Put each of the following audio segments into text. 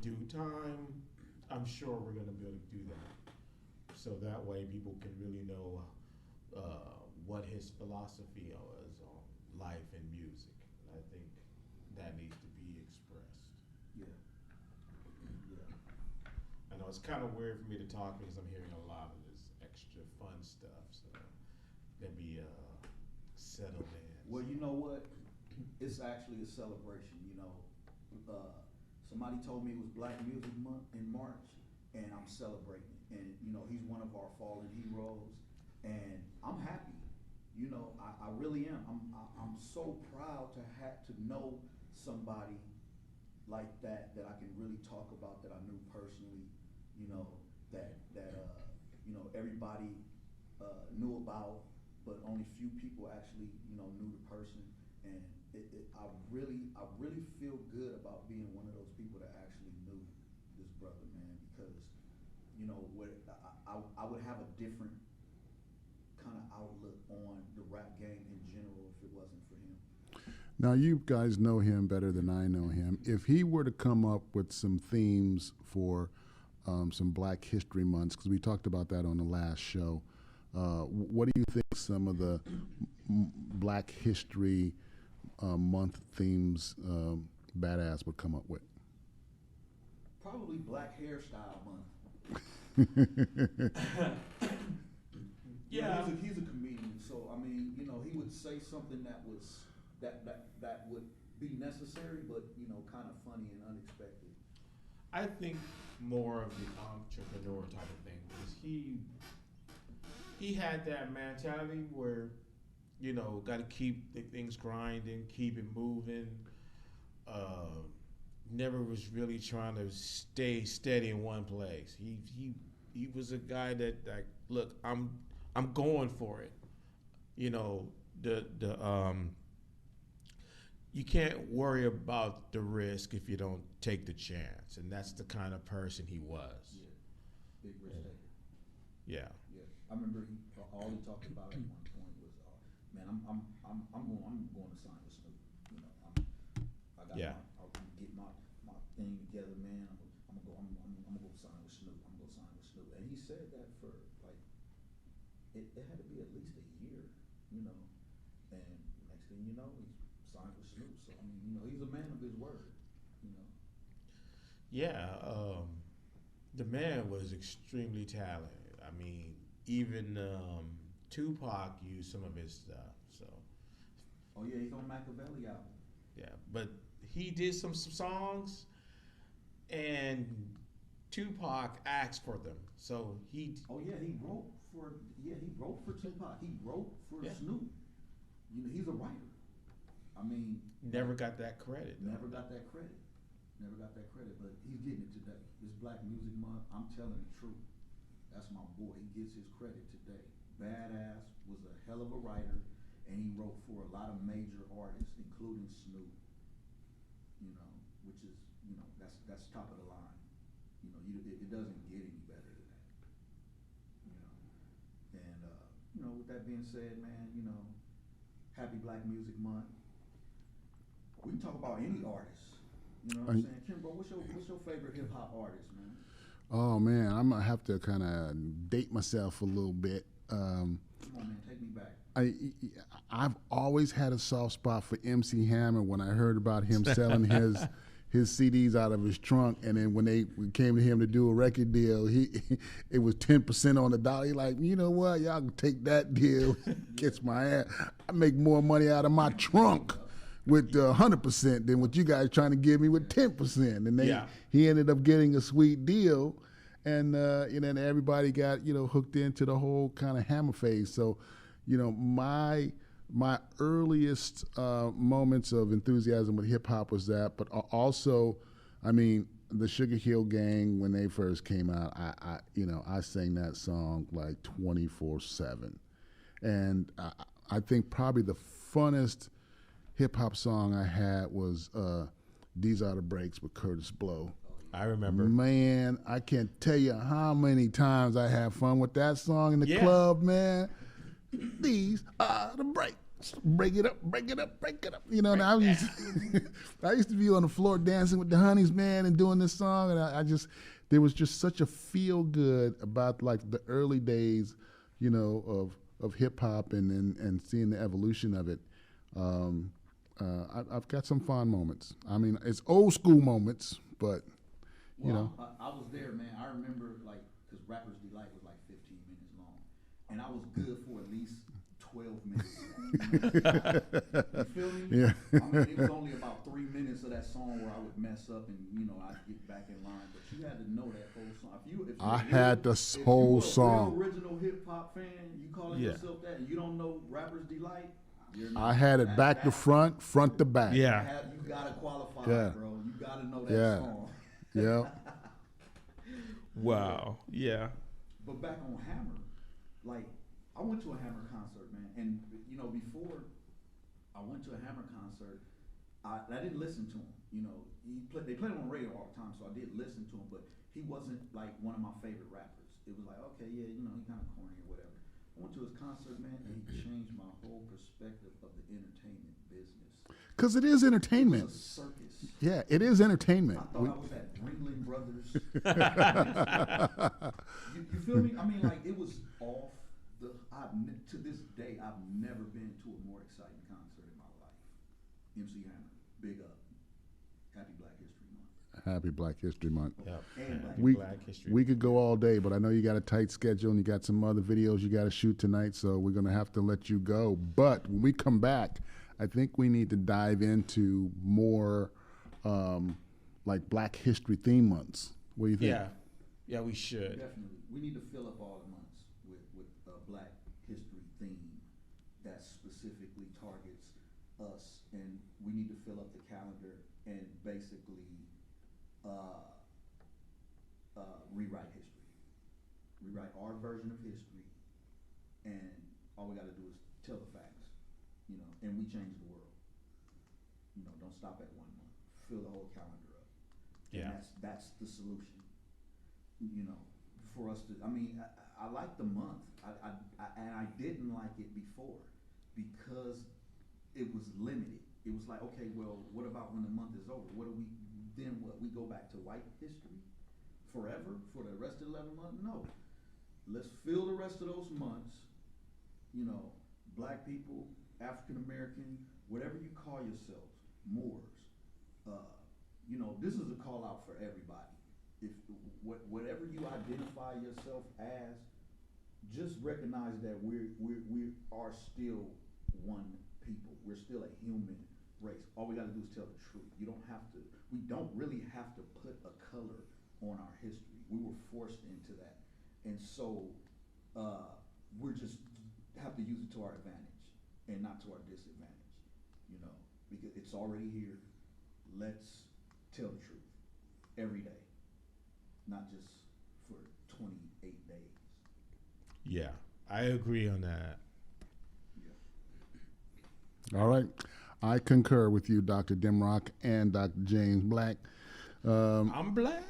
due time, I'm sure we're going to be able to do that. So that way people can really know what his philosophy is on life and music. And I think that needs to be expressed. Yeah. Yeah. I know it's kind of weird for me to talk because I'm hearing a lot of this extra fun stuff. So let me settle in. Well, you know what? It's actually a celebration. Somebody told me it was Black Music Month in March, and I'm celebrating. And he's one of our fallen heroes, and I'm happy. I really am. I'm so proud to know somebody like that I can really talk about, that I knew personally. That everybody knew about, but only few people actually knew the person. And I really feel good about being one of those people that actually knew this brother, man, because I would have a different kind of outlook on the rap game in general if it wasn't for him. Now, you guys know him better than I know him. If he were to come up with some themes for some Black History Months, because we talked about that on the last show, what do you think some of the Black History Month themes Badass would come up with? Probably Black Hairstyle Month. Yeah, he's a comedian, so I mean, he would say something that would be necessary, but kind of funny and unexpected. I think more of the entrepreneur type of thing because he had that mentality where got to keep the things grinding, keep it moving. Never was really trying to stay steady in one place. He was a guy that, like, look, I'm going for it. You can't worry about the risk if you don't take the chance, and that's the kind of person he was. Yeah, big risk taker. Yeah. Yeah, I remember all he talked about at one point was, man, I'm going to sign with Snoop. I got Yeah. I'm get my thing together, man. I'm gonna go sign with Snoop. I'm gonna go sign with Snoop. And he said that for like it had to be at least a year, And next thing you know, he's signed with Snoop. So I mean, he's a man of his word. Yeah, the man was extremely talented. I mean, even Tupac used some of his stuff. So. Oh yeah, he's on Machiavelli album. Yeah, but he did some songs, and Tupac asked for them. So he. Oh yeah, he wrote for Tupac. He wrote for Snoop. He's a writer. I mean, never got that credit. Never got that credit. But he's getting it today. It's Black Music Month. I'm telling the truth. That's my boy. He gets his credit today. Badass was a hell of a writer, and he wrote for a lot of major artists, including Snoop. Which is that's top of the line. It doesn't get any better than that. And with that being said, man, happy Black Music Month. We can talk about any artist. You know what I'm saying? Kimbo, what's your favorite hip hop artist, man? Oh man, I'm gonna have to kind of date myself a little bit. Come on, man, take me back. I've always had a soft spot for MC Hammer. When I heard about him selling his CDs out of his trunk, and then when they came to him to do a record deal, it was 10% on the dollar. He like, you know what, y'all can take that deal, kiss my ass. I make more money out of my trunk with 100% than what you guys trying to give me with 10%. And he ended up getting a sweet deal, and then everybody got hooked into the whole kind of Hammer phase. So, my earliest moments of enthusiasm with hip hop was that, but also, I mean, the Sugar Hill Gang, when they first came out, I sang that song like 24/7, and I think probably the funnest hip hop song I had was "These Are the Breaks" with Curtis Blow. I remember. Man, I can't tell you how many times I had fun with that song in the club, man. These are the breaks. break it up, break it up, break it up. You know, and I used to be on the floor dancing with the Honeys, man, and doing this song, and I just, there was just such a feel good about like the early days, you know, of hip hop and seeing the evolution of it. I've got some fond moments. I mean, it's old school moments, but you know. I was there, man. I remember, like, because Rapper's Delight was like 15 minutes long, and I was good for at least 12 minutes of that. You feel me? Yeah. I mean, it was only about 3 minutes of that song where I would mess up and, you know, I'd get back in line. But you had to know that whole song. If I had the whole song. If you're a real original hip hop fan, you calling yourself that, and you don't know Rapper's Delight, you're not. I had it back to front, front to back. Yeah. You gotta qualify, Yeah. bro. You gotta know that song. Yeah. Wow. Yeah. But back on Hammer, like, I went to a Hammer concert, man, and you know, before I went to a Hammer concert, I didn't listen to him. You know, they played him on the radio all the time, so I did listen to him, but he wasn't like one of my favorite rappers. It was like, okay, yeah, you know, he kind of corny or whatever. I went to his concert, man, and he changed my whole perspective of the entertainment business. Because it is entertainment. It was a circus. Yeah, it is entertainment. I thought I was at Ringling Brothers. you feel me? I mean, like, it was off the. To this day, I've never been to a more exciting concert in my life. MC Hammer, big up. Happy Black History Month. Happy Black History Month. Yep. And Happy Black History. We could go all day, but I know you got a tight schedule and you got some other videos you got to shoot tonight, so we're going to have to let you go. But when we come back, I think we need to dive into more like Black History theme months. What do you think? Yeah, we should. Definitely. We need to fill up all the months with a Black History theme that specifically targets us, and we need to fill up the calendar and basically rewrite history. Rewrite our version of history, and all we got to do is tell the facts, you know, and we change the world. You know, don't stop at 1 month. Fill the whole calendar up. Yeah. And that's the solution. You know, for us to, I mean, I like the month. And I didn't like it before because it was limited. It was like, okay, well, what about when the month is over? What we go back to white history forever for the rest of the 11 months? No. Let's fill the rest of those months, you know, Black people, African American, whatever you call yourselves, Moors. You know, this is a call out for everybody. If whatever you identify yourself as, just recognize that we are still one people. We're still a human race. All we got to do is tell the truth. We don't really have to put a color on our history. We were forced into that, and so we're just have to use it to our advantage and not to our disadvantage. You know, because it's already here. Let's tell the truth every day, not just for 28 days. Yeah, I agree on that. All right. I concur with you, Dr. Dem Rock and Dr. James Black. I'm black.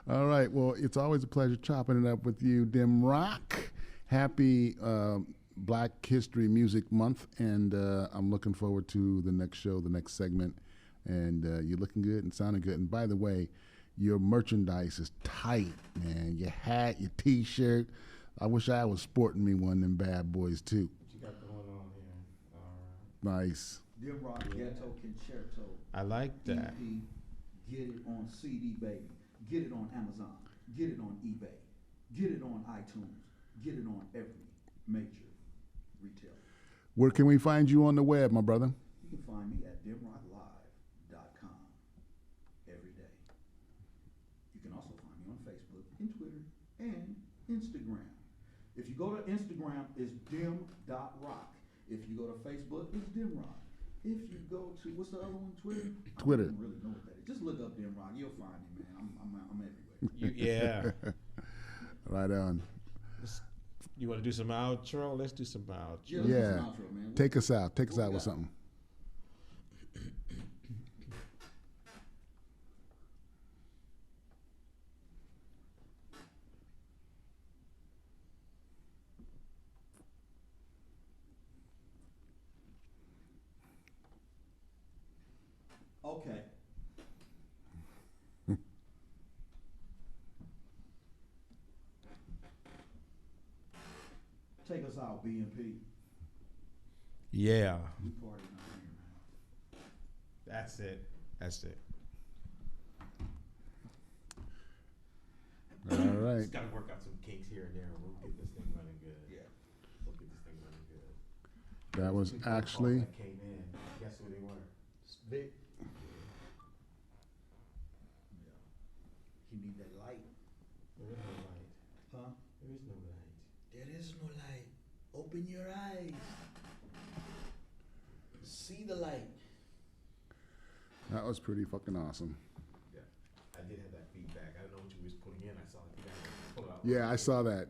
All right. Well, it's always a pleasure chopping it up with you, Dem Rock. Happy Black History Music Month, and I'm looking forward to the next show, the next segment. And you're looking good and sounding good. And by the way, your merchandise is tight, man. Your hat, your T-shirt. I wish I was sporting me one of them bad boys too. What you got going on here? All right. Nice. Dem Rock Ghetto Concerto. I like that. EP, get it on CD, baby. Get it on Amazon. Get it on eBay. Get it on iTunes. Get it on every major retailer. Where can we find you on the web, my brother? You can find me at demrocklive.com every day. You can also find me on Facebook and Twitter and Instagram. If you go to Instagram, it's dem.rock. If you go to Facebook, it's Dem Rock. If you go to, what's the other one, Twitter? Twitter. I don't really know what that is. Just look up Dem Rock. You'll find me, man. I'm everywhere. Yeah. Right on. You want to do some outro? Let's do some outro. Yeah, let's do some outro, man. Take us out. Take us what out we with got? something. Okay. Take us out, BMP. Yeah, We party out here, man. that's it. That's it. All right. Just gotta work out some kinks here and there. We'll get this thing running good. Yeah. We'll get this thing running good. That was Two phone calls actually that came in. Guess who they were? Vic. Yeah. He need that light. There is no light. Huh? There is no light. There is no light. Open your eyes. See the light. that was pretty fucking awesome. Yeah, I did have that feedback. I don't know what you was putting in. I saw it. You guys pull it out. Yeah, I saw that.